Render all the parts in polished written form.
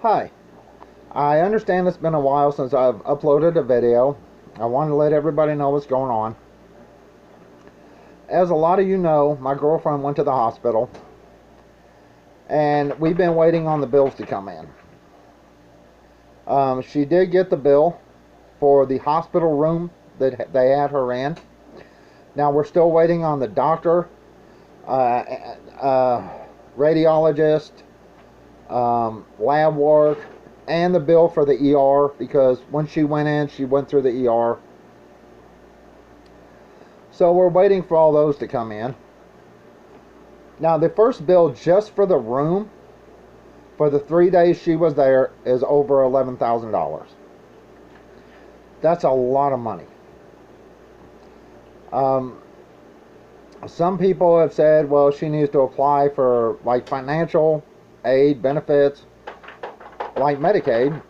Hi, I understand it's been a while since I've uploaded a video. I wanted to let everybody know what's going on. As a lot of you know, my girlfriend went to the hospital and we've been waiting on the bills to come in. She did get the bill for the hospital room that they had her in. Now we're still waiting on the doctor, uh, uh, radiologist, lab work, and the bill for the ER, because when she went in, she went through the ER. So we're waiting for all those to come in. Now the first bill just for the room for the 3 days she was there is over $11,000. That's a lot of money. Um, some people have said, well, she needs to apply for like financial aid benefits like Medicaid.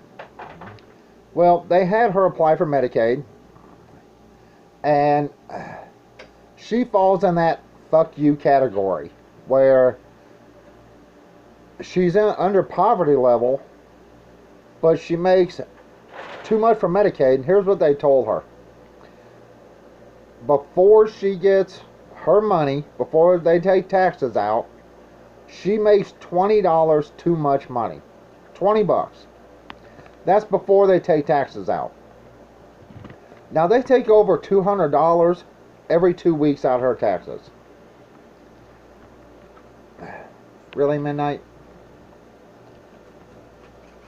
Well, they had her apply for Medicaid, and she falls in that fuck you category where she's under poverty level, but she makes too much for Medicaid. And here's what they told her: before she gets her money, before they take taxes out, she makes $20 too much money. 20 bucks. That's before they take taxes out. Now they take over $200 every 2 weeks out of her taxes. Really, Midnight?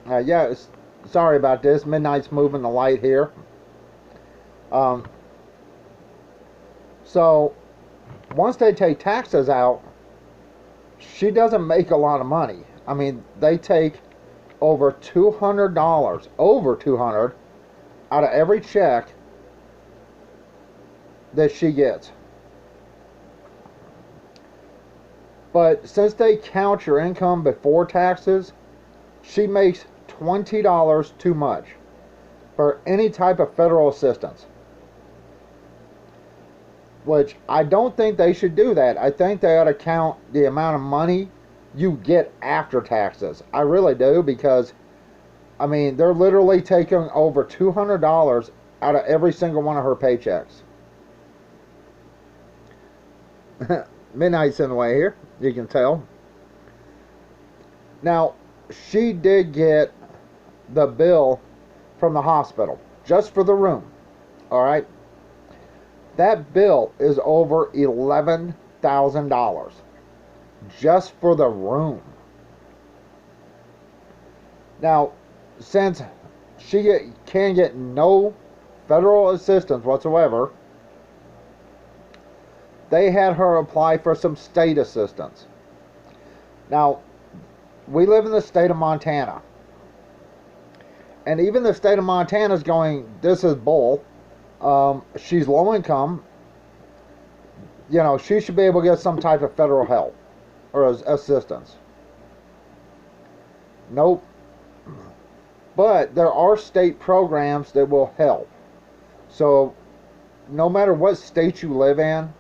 Yeah, sorry about this. Midnight's moving the light here. So, once they take taxes out, she doesn't make a lot of money. I mean, they take over $200, over 200 out of every check that she gets. But since they count your income before taxes, she makes $20 too much for any type of federal assistance. Which I don't think they should do that. I think they ought to count the amount of money you get after taxes. I really do, because I mean, they're literally taking over $200 out of every single one of her paychecks. Midnight's in the way here, you can tell. Now, she did get the bill from the hospital just for the room. Alright? That bill is over $11,000 just for the room. Now, since she can get no federal assistance whatsoever, they had her apply for some state assistance. Now, we live in the state of Montana, and even the state of Montana is going, this is bull. She's low income. You know, she should be able to get some type of federal help or assistance. Nope. But there are state programs that will help. So, no matter what state you live in,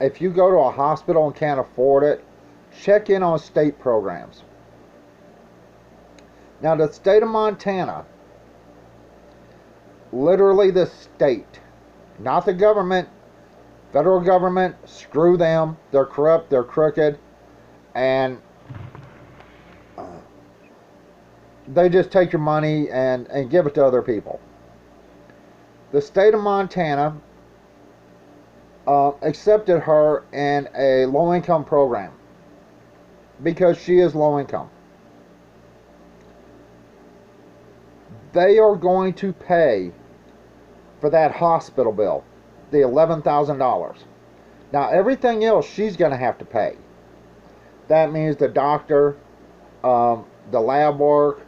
if you go to a hospital and can't afford it, check in on state programs. Now, the state of Montana, literally the state, not the government, federal government, screw them, they're corrupt, they're crooked, and they just take your money and give it to other people. The state of Montana accepted her in a low-income program because she is low-income. They are going to pay for that hospital bill, the $11,000. Now, everything else she's going to have to pay. That means the doctor, the lab work,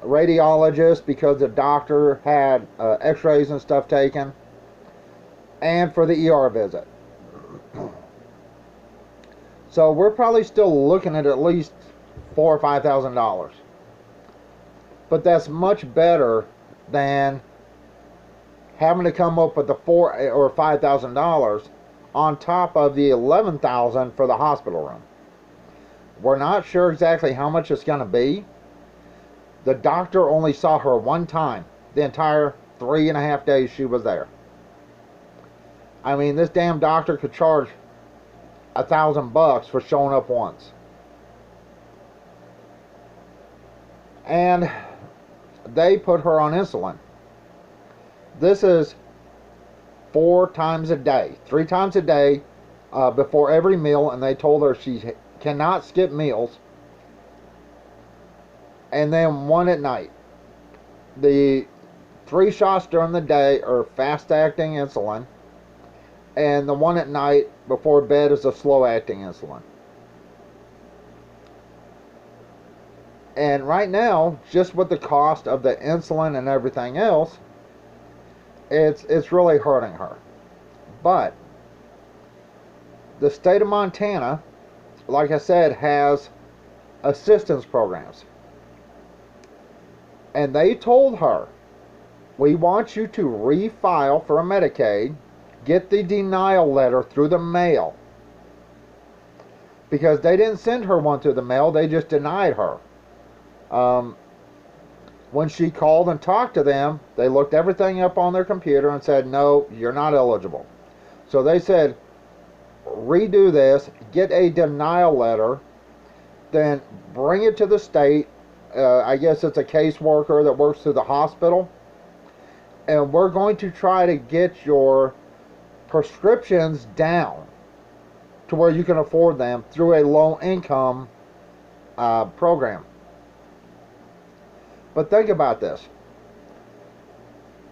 radiologist, because the doctor had x-rays and stuff taken, and for the ER visit. So we're probably still looking at least $4,000 or $5,000. But that's much better than having to come up with the $4,000 or $5,000 on top of the $11,000 for the hospital room. We're not sure exactly how much it's going to be, The doctor only saw her one time the entire 3.5 days she was there. I mean, this damn doctor could charge $1,000 for showing up once. And they put her on insulin. This is 4 times a day, 3 times a day before every meal, and they told her she cannot skip meals. And then 1 at night. The 3 shots during the day are fast-acting insulin, and the 1 at night before bed is a slow-acting insulin. And right now, just with the cost of the insulin and everything else, it's really hurting her. But the state of Montana, like I said, has assistance programs. And they told her, we want you to refile for a Medicaid, get the denial letter through the mail. Because they didn't send her one through the mail, they just denied her. When she called and talked to them, they looked everything up on their computer and said, no, you're not eligible. So they said, redo this, get a denial letter, then bring it to the state. I guess it's a caseworker that works through the hospital. And we're going to try to get your prescriptions down to where you can afford them through a low-income program. But think about this.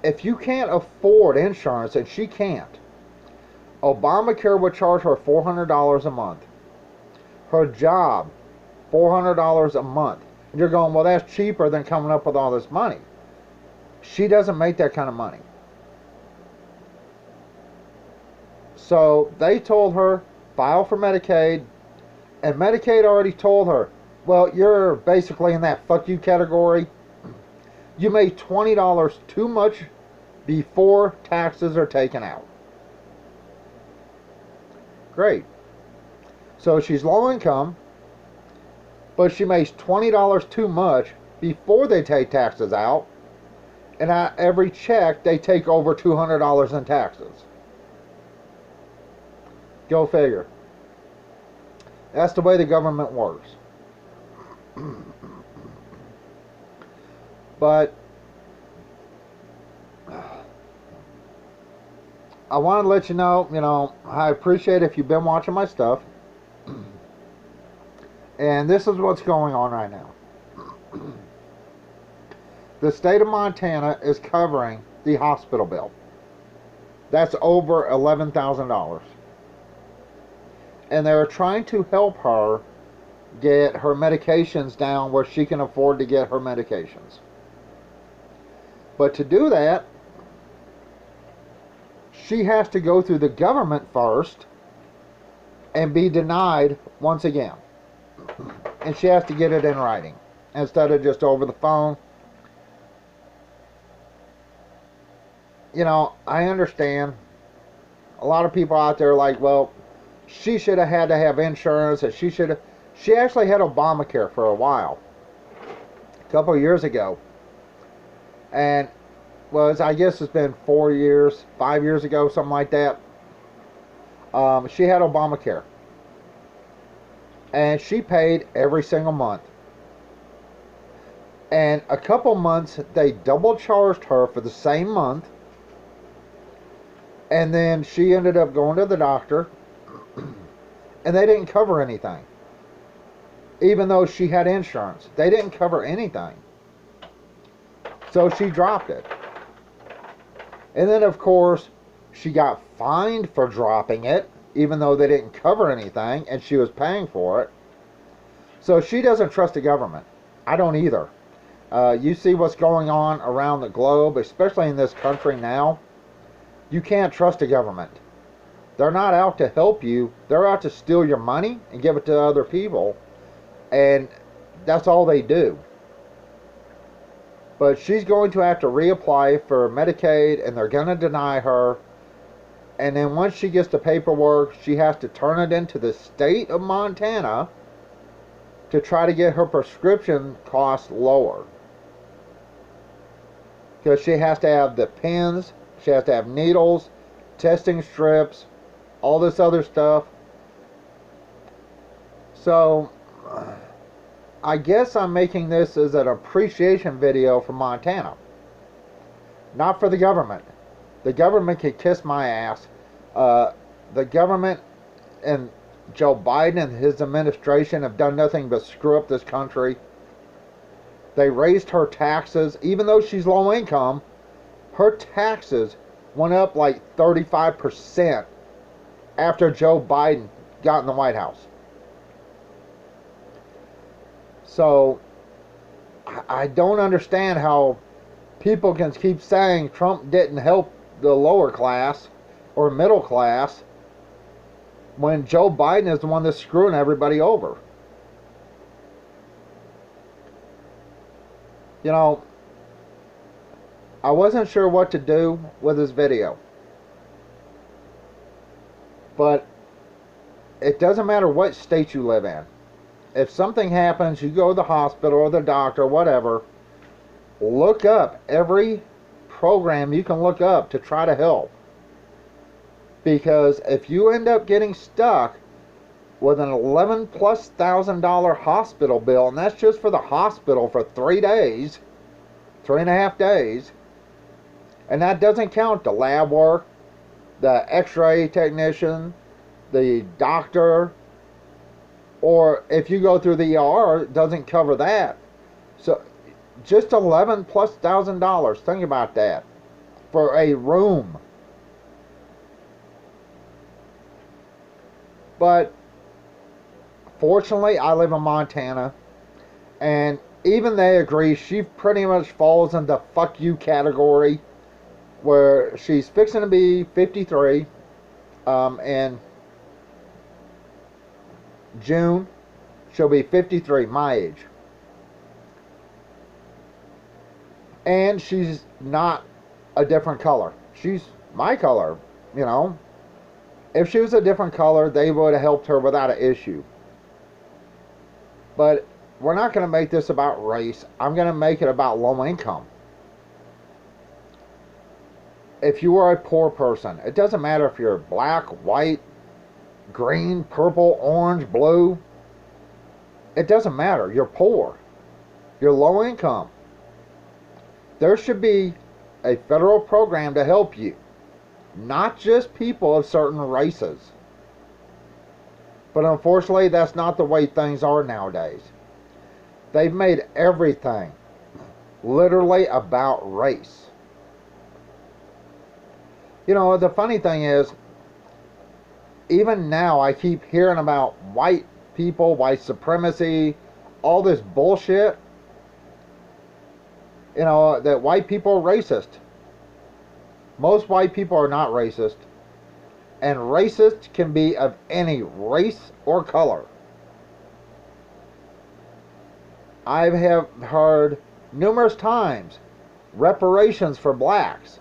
If you can't afford insurance, and she can't, Obamacare would charge her $400 a month. Her job, $400 a month. And you're going, well, that's cheaper than coming up with all this money. She doesn't make that kind of money. So they told her, file for Medicaid. And Medicaid already told her, well, you're basically in that fuck you category. You made $20 too much before taxes are taken out. Great. So she's low income, but she makes $20 too much before they take taxes out. And at every check, they take over $200 in taxes. Go figure. That's the way the government works. But I want to let you know, I appreciate if you've been watching my stuff. And this is what's going on right now. The state of Montana is covering the hospital bill. That's over $11,000. And they're trying to help her get her medications down where she can afford to get her medications. But to do that, she has to go through the government first and be denied once again. And she has to get it in writing instead of just over the phone. I understand. A lot of people out there are like, well, she should have had to have insurance, and she actually had Obamacare for a while, a couple of years ago. And I guess it's been 4 years, 5 years ago, something like that. She had Obamacare. And she paid every single month. And a couple months, they double charged her for the same month. And then she ended up going to the doctor. And they didn't cover anything. Even though she had insurance. They didn't cover anything. So she dropped it. And then, of course, she got fined for dropping it, even though they didn't cover anything, and she was paying for it. So she doesn't trust the government. I don't either. You see what's going on around the globe, especially in this country now. You can't trust the government. They're not out to help you. They're out to steal your money and give it to other people. And that's all they do. But she's going to have to reapply for Medicaid, and they're going to deny her. And then once she gets the paperwork, she has to turn it into the state of Montana to try to get her prescription costs lower. because she has to have the pins, she has to have needles, testing strips, all this other stuff. So I guess I'm making this as an appreciation video for Montana, not for the government. The government could kiss my ass. The government and Joe Biden and his administration have done nothing but screw up this country. They raised her taxes. Even though she's low income, her taxes went up like 35% after Joe Biden got in the White House. So I don't understand how people can keep saying Trump didn't help the lower class or middle class when Joe Biden is the one that's screwing everybody over. You know, I wasn't sure what to do with this video. But it doesn't matter what state you live in. If something happens, you go to the hospital or the doctor, whatever, look up every program you can look up to try to help. Because if you end up getting stuck with an $11,000+ hospital bill, and that's just for the hospital for 3 days, 3.5 days, and that doesn't count the lab work, the x-ray technician, the doctor, or if you go through the ER, it doesn't cover that. So just $11,000+. Think about that for a room. But fortunately, I live in Montana, and even they agree she pretty much falls in the fuck you category, where she's fixing to be 53 in June. She'll be 53, my age. And she's not a different color. She's my color, you know. If she was a different color, they would have helped her without an issue. But we're not going to make this about race. I'm going to make it about low income. If you are a poor person, it doesn't matter if you're black, white, green, purple, orange, blue. It doesn't matter. You're poor. You're low income. There should be a federal program to help you. Not just people of certain races. But unfortunately, that's not the way things are nowadays. They've made everything literally about race. You know, the funny thing is, even now I keep hearing about white people, white supremacy, all this bullshit. You know, that white people are racist. Most white people are not racist. And racist can be of any race or color. I have heard numerous times reparations for blacks.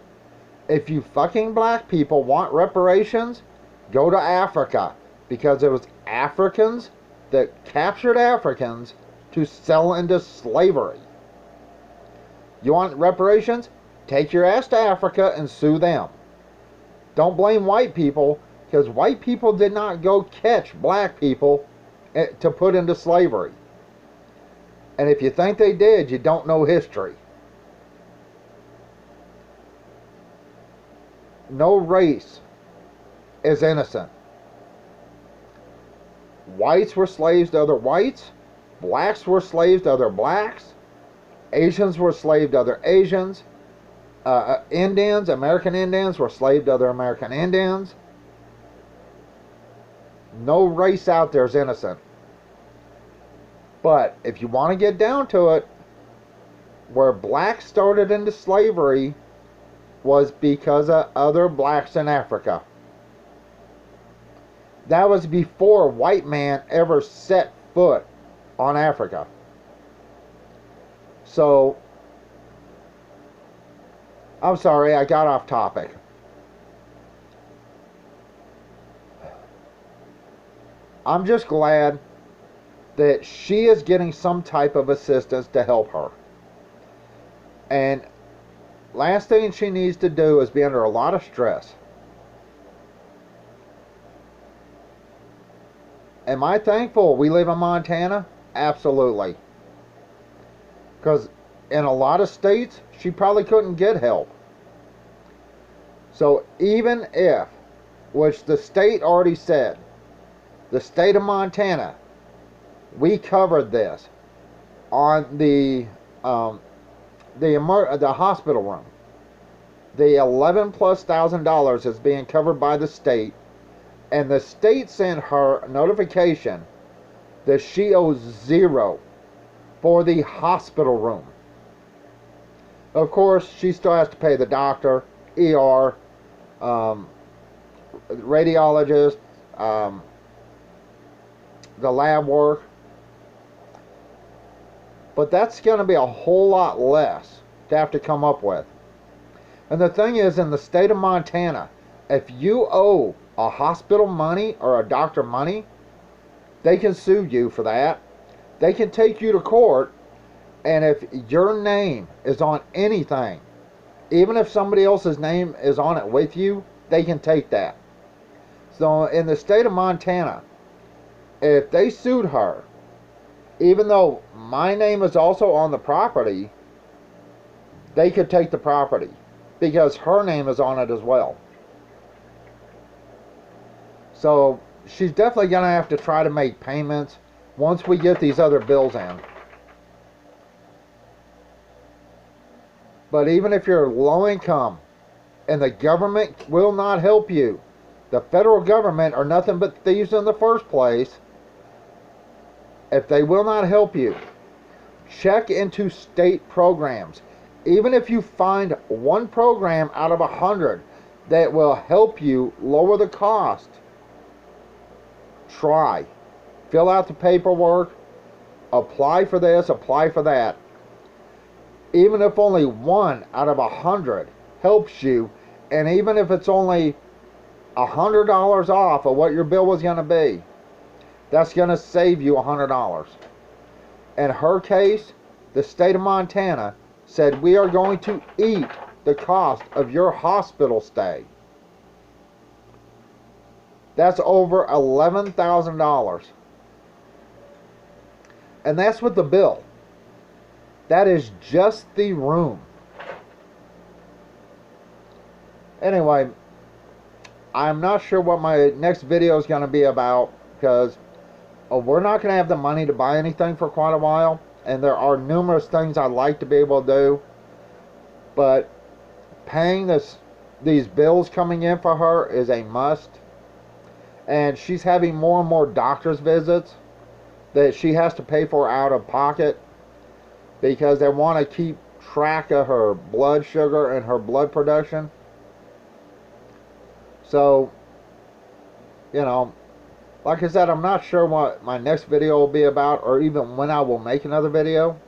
If you fucking black people want reparations, go to Africa. Because it was Africans that captured Africans to sell into slavery. You want reparations? Take your ass to Africa and sue them. Don't blame white people, because white people did not go catch black people to put into slavery. And if you think they did, you don't know history. No race is innocent. Whites were slaves to other whites. Blacks were slaves to other blacks. Asians were slaves to other Asians. Indians, American Indians, were slaves to other American Indians. No race out there is innocent. But if you want to get down to it, where blacks started into slavery was because of other blacks in Africa. That was before white man ever set foot on Africa. So, I'm sorry, I got off topic. I'm just glad that she is getting some type of assistance to help her. And last thing she needs to do is be under a lot of stress. Am I thankful we live in Montana? Absolutely. Because in a lot of states, she probably couldn't get help. So even if, which the state already said, the state of Montana, we covered this on the hospital room. The $11,000+ is being covered by the state, and the state sent her a notification that she owes $0 for the hospital room. Of course, she still has to pay the doctor, ER, radiologist, the lab work. But that's going to be a whole lot less to have to come up with. And the thing is, in the state of Montana, if you owe a hospital money or a doctor money, they can sue you for that. They can take you to court, and if your name is on anything, even if somebody else's name is on it with you, they can take that. So in the state of Montana, if they sued her, even though my name is also on the property, they could take the property because her name is on it as well. So she's definitely going to have to try to make payments once we get these other bills in. But even if you're low income and the government will not help you, the federal government are nothing but thieves in the first place. If they will not help you, check into state programs. Even if you find one program out of 100 that will help you lower the cost, try. Fill out the paperwork, apply for this, apply for that. Even if only one out of 100 helps you, and even if it's only $100 off of what your bill was going to be, that's going to save you $100. In her case, the state of Montana said we are going to eat the cost of your hospital stay. That's over $11,000. And that's with the bill. That is just the room. Anyway, I'm not sure what my next video is going to be about, because we're not going to have the money to buy anything for quite a while, and there are numerous things I'd like to be able to do, but paying these bills coming in for her is a must. And she's having more and more doctor's visits that she has to pay for out of pocket, because they want to keep track of her blood sugar and her blood production. So, you know, like I said, I'm not sure what my next video will be about, or even when I will make another video.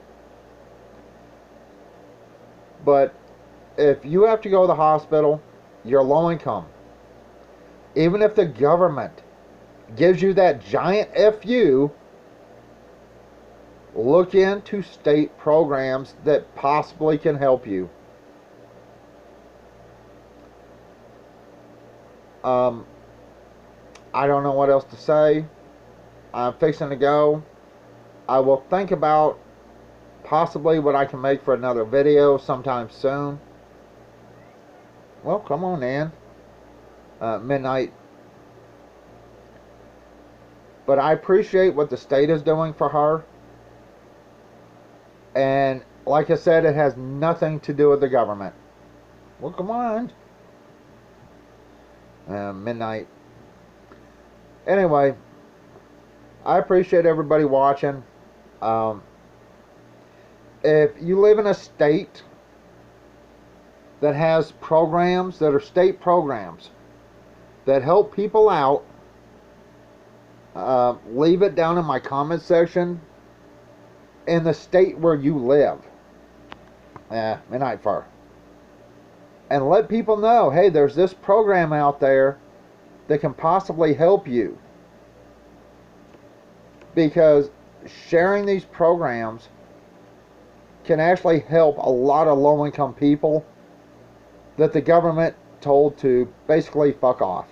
But if you have to go to the hospital, you're low income. Even if the government gives you that giant FU, look into state programs that possibly can help you. I don't know what else to say. I'm fixing to go. I will think about possibly what I can make for another video sometime soon. Well, come on in. Midnight. But I appreciate what the state is doing for her. And like I said, it has nothing to do with the government. Well, come on. Midnight. Anyway, I appreciate everybody watching. If you live in a state that has programs that are state programs that help people out, leave it down in my comment section in the state where you live. Midnight Fur. And let people know, hey, there's this program out there that can possibly help you. Because sharing these programs can actually help a lot of low-income people that the government told to basically fuck off.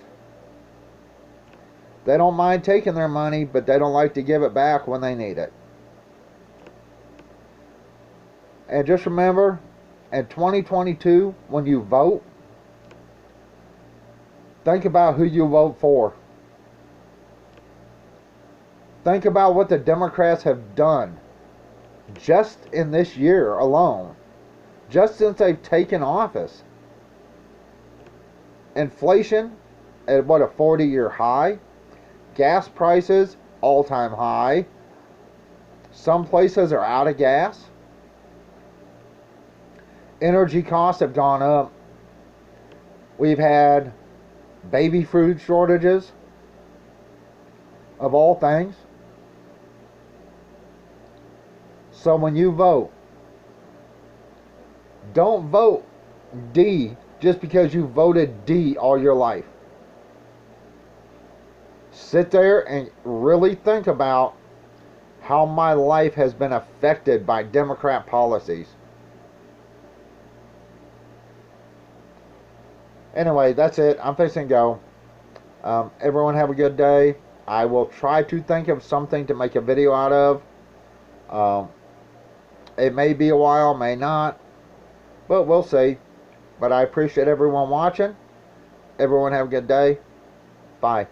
They don't mind taking their money, but they don't like to give it back when they need it. And just remember, in 2022, when you vote, think about who you vote for. Think about what the Democrats have done just in this year alone, just since they've taken office. Inflation at what, a 40-year high? Gas prices, all-time high. Some places are out of gas. Energy costs have gone up. We've had baby food shortages, of all things. So when you vote, don't vote D just because you voted D all your life. Sit there and really think about how my life has been affected by Democrat policies. Anyway, that's it. I'm fixing to go. Everyone have a good day. I will try to think of something to make a video out of. It may be a while, may not, but we'll see. But I appreciate everyone watching. Everyone have a good day. Bye.